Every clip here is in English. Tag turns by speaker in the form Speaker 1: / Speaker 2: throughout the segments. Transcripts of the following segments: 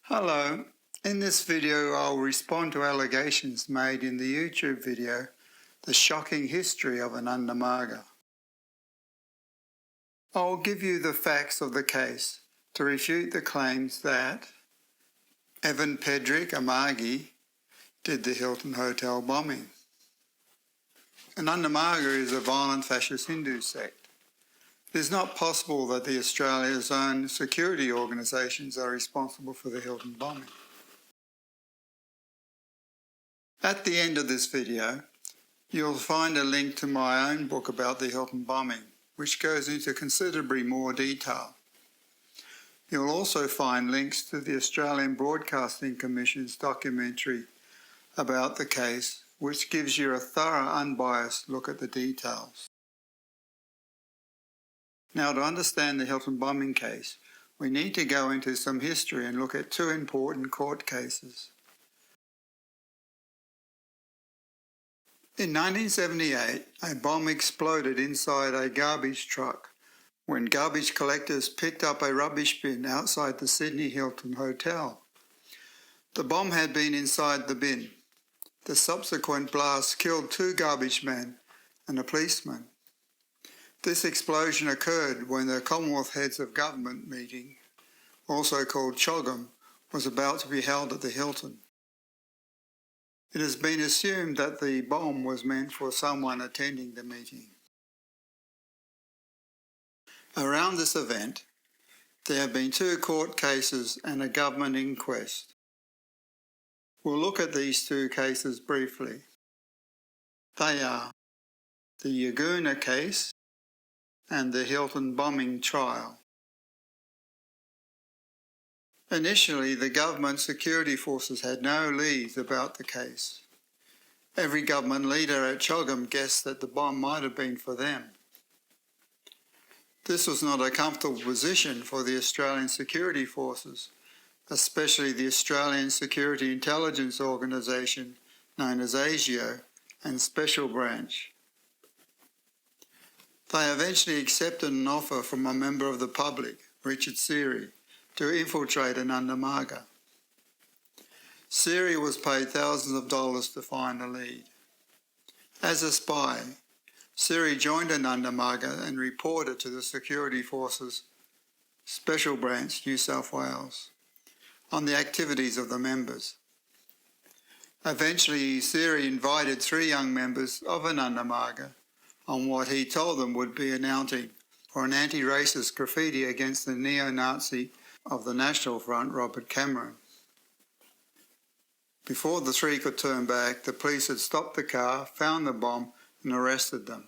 Speaker 1: Hello, in this video I'll respond to allegations made in the YouTube video, The Shocking History of Ananda Marga. I'll give you the facts of the case to refute the claims that Evan Pedrick Amagi did the Hilton Hotel bombing. Ananda Marga is a violent fascist Hindu sect. It is not possible that the Australia's own security organisations are responsible for the Hilton bombing. At the end of this video, you'll find a link to my own book about the Hilton bombing, which goes into considerably more detail. You'll also find links to the Australian Broadcasting Commission's documentary about the case, which gives you a thorough, unbiased look at the details. Now, to understand the Hilton bombing case, we need to go into some history and look at two important court cases. In 1978, a bomb exploded inside a garbage truck when garbage collectors picked up a rubbish bin outside the Sydney Hilton Hotel. The bomb had been inside the bin. The subsequent blast killed two garbage men and a policeman. This explosion occurred when the Commonwealth Heads of Government meeting, also called CHOGM, was about to be held at the Hilton. It has been assumed that the bomb was meant for someone attending the meeting. Around this event, there have been two court cases and a government inquest. We'll look at these two cases briefly. They are the Yagoona case and the Hilton bombing trial. Initially, the government security forces had no leads about the case. Every government leader at CHOGM guessed that the bomb might have been for them. This was not a comfortable position for the Australian security forces, especially the Australian Security Intelligence Organisation, known as ASIO, and Special Branch. They eventually accepted an offer from a member of the public, Richard Seary, to infiltrate Ananda Marga. Seary was paid thousands of dollars to find a lead. As a spy, Seary joined Ananda Marga and reported to the Security Forces Special Branch, New South Wales, on the activities of the members. Eventually, Seary invited three young members of Ananda Marga on what he told them would be an outing for an anti-racist graffiti against the neo-Nazi of the National Front, Robert Cameron. Before the three could turn back, the police had stopped the car, found the bomb and arrested them.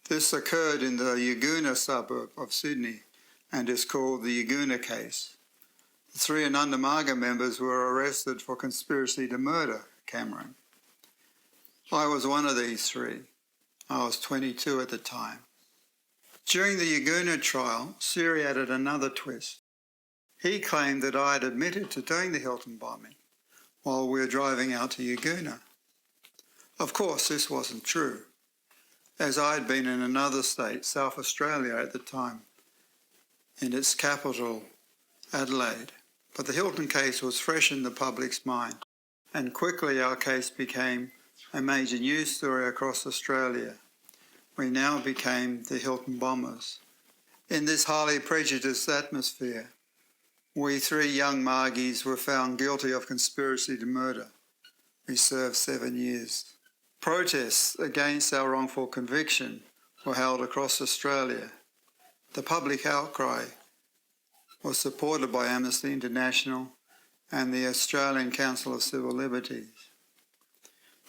Speaker 1: This occurred in the Yagoona suburb of Sydney and is called the Yagoona case. The three Ananda Marga members were arrested for conspiracy to murder Cameron. I was one of these three. I was 22 at the time. During the Yagoona trial, Seary added another twist. He claimed that I had admitted to doing the Hilton bombing while we were driving out to Yagoona. Of course, this wasn't true, as I had been in another state, South Australia at the time, in its capital, Adelaide. But the Hilton case was fresh in the public's mind, and quickly our case became a major news story across Australia. We now became the Hilton bombers. In this highly prejudiced atmosphere, we three young Margies were found guilty of conspiracy to murder. We served 7 years. Protests against our wrongful conviction were held across Australia. The public outcry was supported by Amnesty International and the Australian Council of Civil Liberties.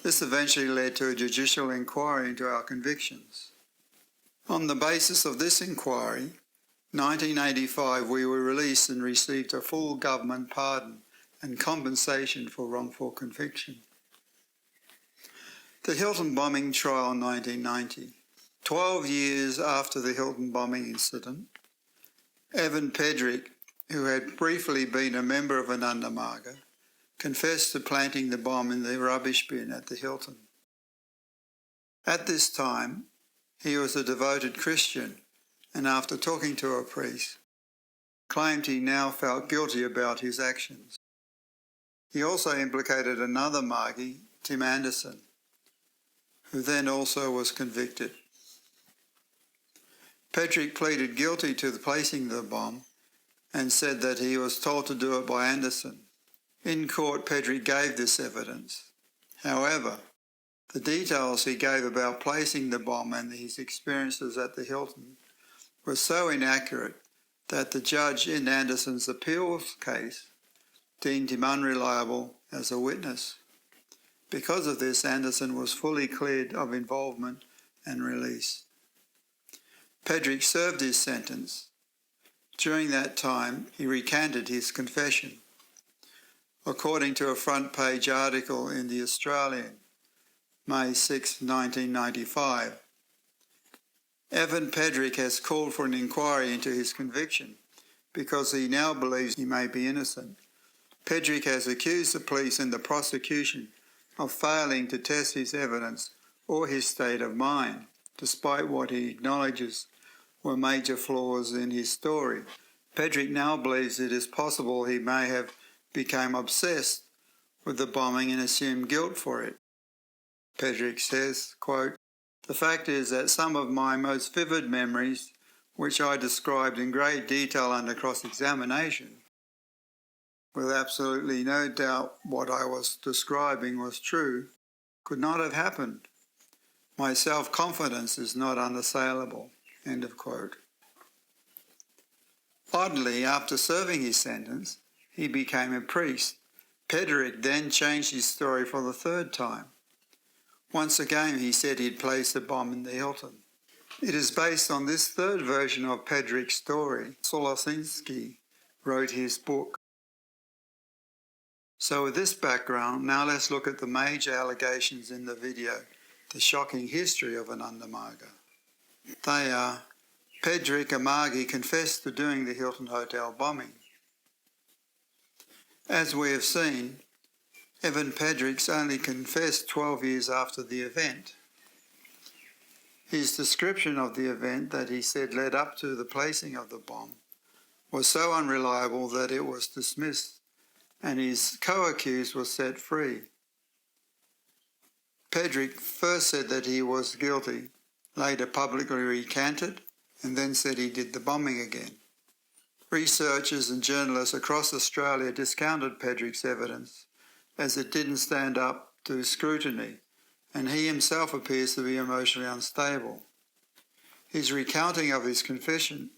Speaker 1: This eventually led to a judicial inquiry into our convictions. On the basis of this inquiry, 1985 we were released and received a full government pardon and compensation for wrongful conviction. The Hilton bombing trial in 1990. 12 years after the Hilton bombing incident, Evan Pedrick, who had briefly been a member of Ananda Marga, confessed to planting the bomb in the rubbish bin at the Hilton. At this time, he was a devoted Christian, and after talking to a priest, claimed he now felt guilty about his actions. He also implicated another Margie, Tim Anderson, who then also was convicted. Pedrick pleaded guilty to placing the bomb and said that he was told to do it by Anderson. In court, Pedrick gave this evidence. However, the details he gave about placing the bomb and his experiences at the Hilton were so inaccurate that the judge in Anderson's appeals case deemed him unreliable as a witness. Because of this, Anderson was fully cleared of involvement and released. Pedrick served his sentence. During that time, he recanted his confession. According to a front-page article in The Australian, May 6, 1995, Evan Pedrick has called for an inquiry into his conviction because he now believes he may be innocent. Pedrick has accused the police and the prosecution of failing to test his evidence or his state of mind, despite what he acknowledges were major flaws in his story. Pedrick now believes it is possible he may have become obsessed with the bombing and assumed guilt for it. Pedrick says, quote, "The fact is that some of my most vivid memories, which I described in great detail under cross-examination, with absolutely no doubt what I was describing was true, could not have happened. My self-confidence is not unassailable." End of quote. Oddly, after serving his sentence, he became a priest. Pedrick then changed his story for the third time. Once again, he said he'd placed a bomb in the Hilton. It is based on this third version of Pedrick's story Salusinszky wrote his book. So with this background, now let's look at the major allegations in the video, the shocking history of Ananda Marga. They are: Pedrick and Margie confessed to doing the Hilton Hotel bombing. As we have seen, Evan Pedrick's only confessed 12 years after the event. His description of the event that he said led up to the placing of the bomb was so unreliable that it was dismissed and his co-accused was set free. Pedrick first said that he was guilty, later publicly recanted, and then said he did the bombing again. Researchers and journalists across Australia discounted Pedrick's evidence as it didn't stand up to scrutiny, and he himself appears to be emotionally unstable. His recounting of his confession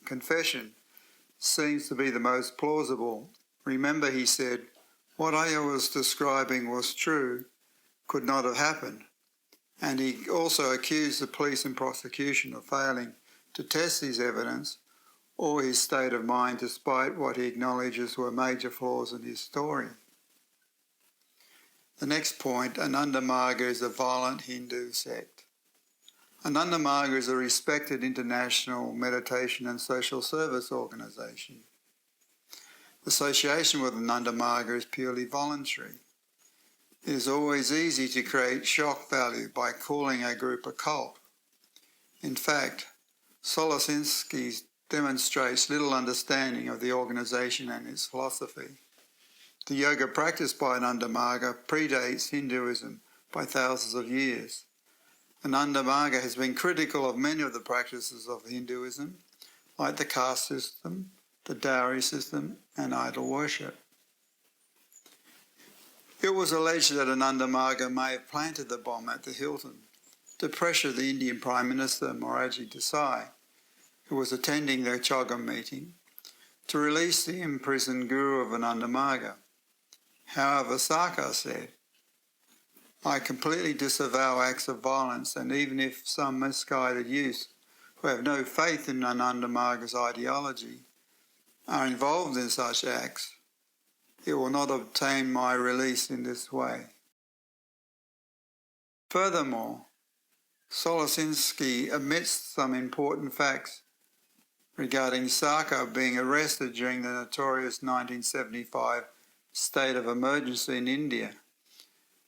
Speaker 1: seems to be the most plausible. Remember, he said, "What I was describing was true, could not have happened." And he also accused the police and prosecution of failing to test his evidence or his state of mind, despite what he acknowledges were major flaws in his story. The next point, Ananda Marga is a violent Hindu sect. Ananda Marga is a respected international meditation and social service organisation. Association with Ananda Marga is purely voluntary. It is always easy to create shock value by calling a group a cult. In fact, Salusinszky demonstrates little understanding of the organisation and its philosophy. The yoga practiced by Ananda Marga predates Hinduism by thousands of years. Ananda Marga has been critical of many of the practices of Hinduism, like the caste system, the dowry system, and idol worship. It was alleged that Ananda Marga may have planted the bomb at the Hilton to pressure the Indian Prime Minister Morarji Desai, who was attending the Chogam meeting, to release the imprisoned guru of Ananda Marga. However, Sarkar said, "I completely disavow acts of violence, and even if some misguided youths who have no faith in Ananda Marga's ideology are involved in such acts, it will not obtain my release in this way." Furthermore, Salusinszky omits some important facts regarding Sarkar being arrested during the notorious 1975 state of emergency in India,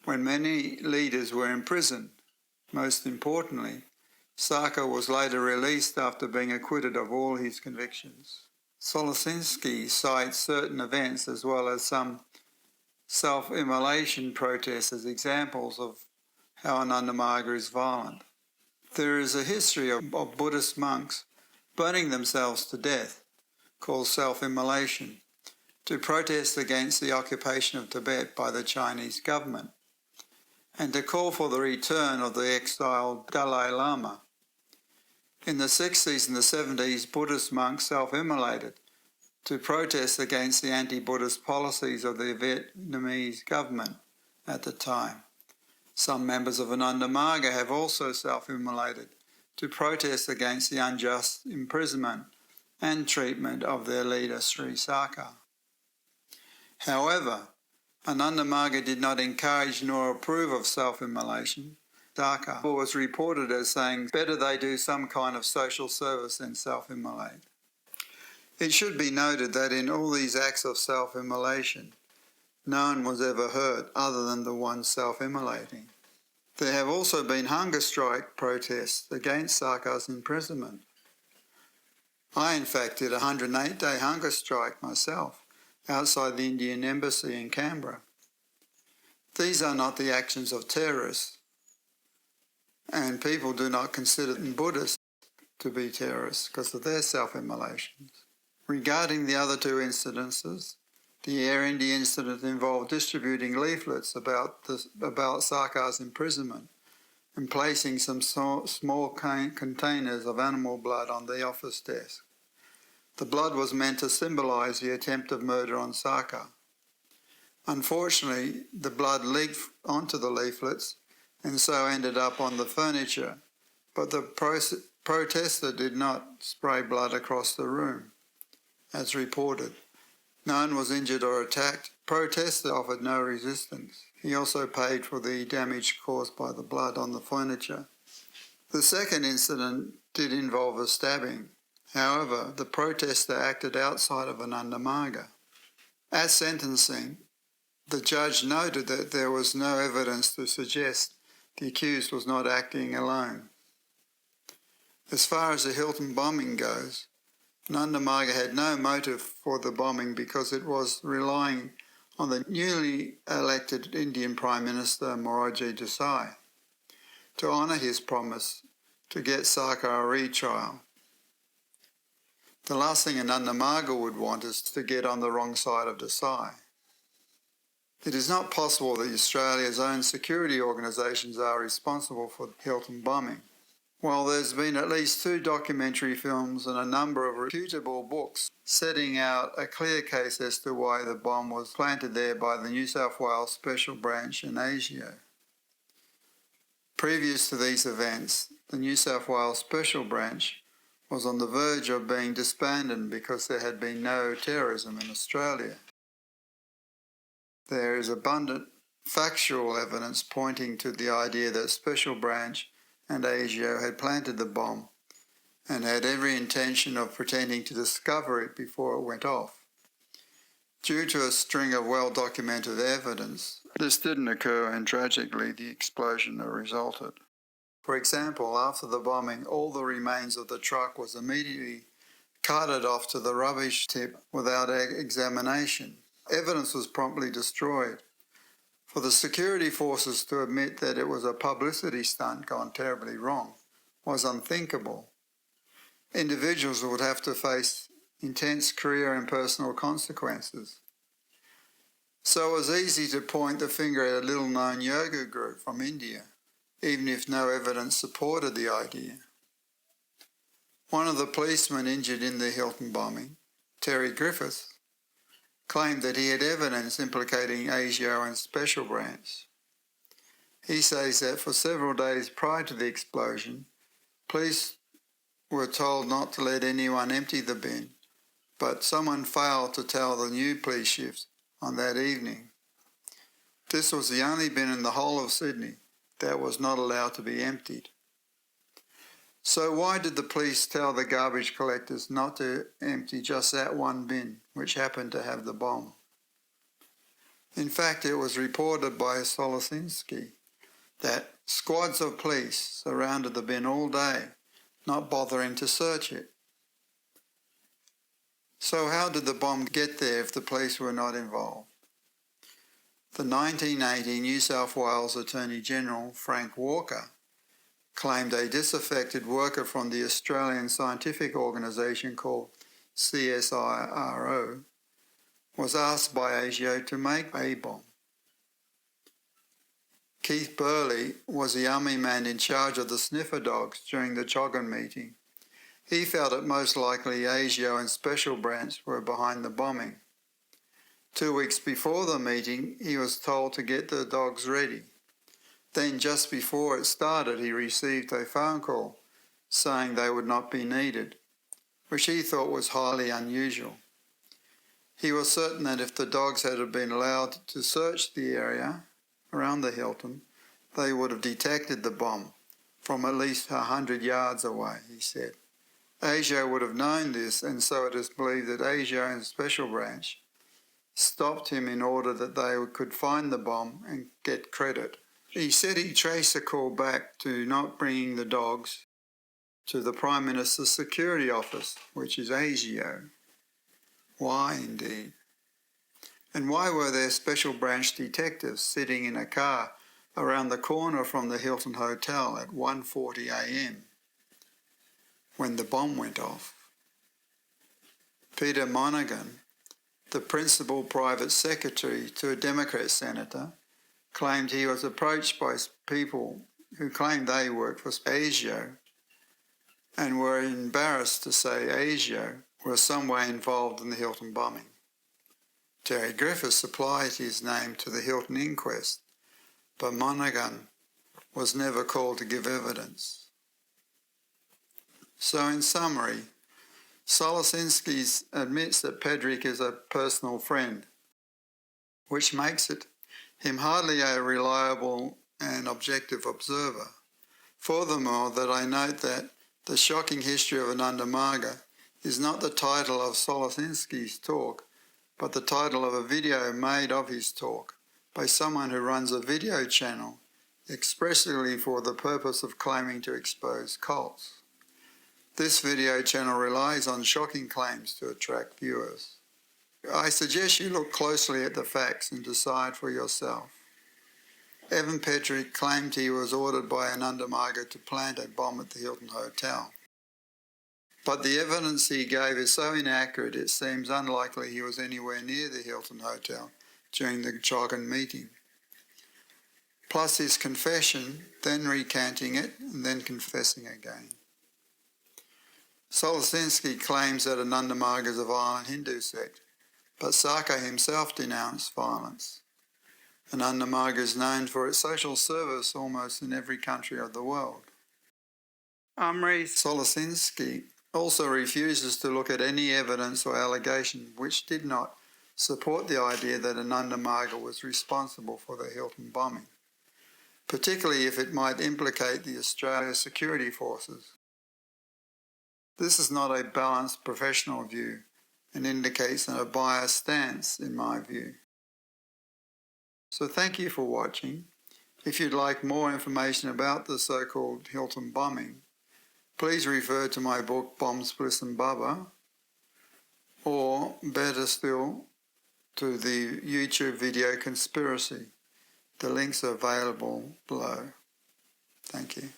Speaker 1: when many leaders were imprisoned. Most importantly, Sarkar was later released after being acquitted of all his convictions. Salusinszky cites certain events as well as some self-immolation protests as examples of how Ananda Marga is violent. There is a history of Buddhist monks burning themselves to death, called self-immolation, to protest against the occupation of Tibet by the Chinese government, and to call for the return of the exiled Dalai Lama. In the 60s and the 70s, Buddhist monks self-immolated to protest against the anti-Buddhist policies of the Vietnamese government at the time. Some members of Ananda Marga have also self-immolated to protest against the unjust imprisonment and treatment of their leader Sri Saka. However, Ananda Marga did not encourage nor approve of self-immolation. Saka was reported as saying, better they do some kind of social service than self-immolate. It should be noted that in all these acts of self-immolation, no one was ever hurt other than the one self-immolating. There have also been hunger strike protests against Saka's imprisonment. I, in fact, did a 108-day hunger strike myself outside the Indian Embassy in Canberra. These are not the actions of terrorists, and people do not consider Buddhists to be terrorists because of their self-immolations. Regarding the other two incidences, the Air India incident involved distributing leaflets about Saka's imprisonment and placing some small containers of animal blood on the office desk. The blood was meant to symbolise the attempt of murder on Saka. Unfortunately, the blood leaked onto the leaflets and so ended up on the furniture, but the protester did not spray blood across the room, as reported. No one was injured or attacked. Protester offered no resistance. He also paid for the damage caused by the blood on the furniture. The second incident did involve a stabbing. However, the protester acted outside of Ananda Marga. At sentencing, the judge noted that there was no evidence to suggest the accused was not acting alone. As far as the Hilton bombing goes, Ananda Marga had no motive for the bombing because it was relying on the newly elected Indian Prime Minister Morarji Desai to honour his promise to get Saka a retrial. The last thing Ananda Marga would want is to get on the wrong side of Desai. It is not possible that Australia's own security organisations are responsible for the Hilton bombing. While there's been at least 2 documentary films and a number of reputable books setting out a clear case as to why the bomb was planted there by the New South Wales Special Branch and ASIO. Previous to these events, the New South Wales Special Branch was on the verge of being disbanded because there had been no terrorism in Australia. There is abundant factual evidence pointing to the idea that Special Branch and ASIO had planted the bomb and had every intention of pretending to discover it before it went off. Due to a string of well-documented evidence, this didn't occur and tragically the explosion resulted. For example, after the bombing, all the remains of the truck was immediately carted off to the rubbish tip without examination. Evidence was promptly destroyed. For the security forces to admit that it was a publicity stunt gone terribly wrong was unthinkable. Individuals would have to face intense career and personal consequences. So it was easy to point the finger at a little-known yoga group from India, even if no evidence supported the idea. One of the policemen injured in the Hilton bombing, Terry Griffiths, claimed that he had evidence implicating ASIO and Special Branch. He says that for several days prior to the explosion, police were told not to let anyone empty the bin, but someone failed to tell the new police shift on that evening. This was the only bin in the whole of Sydney that was not allowed to be emptied. So why did the police tell the garbage collectors not to empty just that one bin, which happened to have the bomb? In fact, it was reported by Salusinszky that squads of police surrounded the bin all day, not bothering to search it. So how did the bomb get there if the police were not involved? The 1980 New South Wales Attorney General, Frank Walker, claimed a disaffected worker from the Australian scientific organisation called CSIRO was asked by ASIO to make a bomb. Keith Burley was the army man in charge of the sniffer dogs during the Choggin meeting. He felt it most likely ASIO and Special Branch were behind the bombing. 2 weeks before the meeting, he was told to get the dogs ready. Then, just before it started, he received a phone call saying they would not be needed, which he thought was highly unusual. He was certain that if the dogs had been allowed to search the area around the Hilton, they would have detected the bomb from at least 100 yards away, he said. ASIO would have known this, and so it is believed that ASIO and Special Branch stopped him in order that they could find the bomb and get credit. He said he traced the call back to not bringing the dogs to the Prime Minister's security office, which is ASIO. Why, indeed? And why were there Special Branch detectives sitting in a car around the corner from the Hilton Hotel at 1:40 a.m. when the bomb went off? Peter Monaghan, the principal private secretary to a Democrat senator, claimed he was approached by people who claimed they worked for ASIO and were embarrassed to say ASIO were some way involved in the Hilton bombing. Terry Griffiths supplied his name to the Hilton inquest, but Monaghan was never called to give evidence. So in summary, Salusinszky admits that Pedrick is a personal friend, which makes him hardly a reliable and objective observer. Furthermore, that I note that The Shocking History of Ananda Marga is not the title of Salusinszky's talk, but the title of a video made of his talk by someone who runs a video channel expressly for the purpose of claiming to expose cults. This video channel relies on shocking claims to attract viewers. I suggest you look closely at the facts and decide for yourself. Evan Pedrick claimed he was ordered by Ananda Marga to plant a bomb at the Hilton Hotel. But the evidence he gave is so inaccurate it seems unlikely he was anywhere near the Hilton Hotel during the Choggin meeting. Plus his confession, then recanting it, and then confessing again. Salusinszky claims that Ananda Marga is a violent Hindu sect, but Sarkar himself denounced violence. Ananda Marga is known for its social service almost in every country of the world. Imre Salusinszky also refuses to look at any evidence or allegation which did not support the idea that Ananda Marga was responsible for the Hilton bombing, particularly if it might implicate the Australian security forces. This is not a balanced professional view and indicates a biased stance in my view. So thank you for watching. If you'd like more information about the so-called Hilton bombing, please refer to my book Bombs, Bliss and Bubba, or better still, to the YouTube video Conspiracy. The links are available below. Thank you.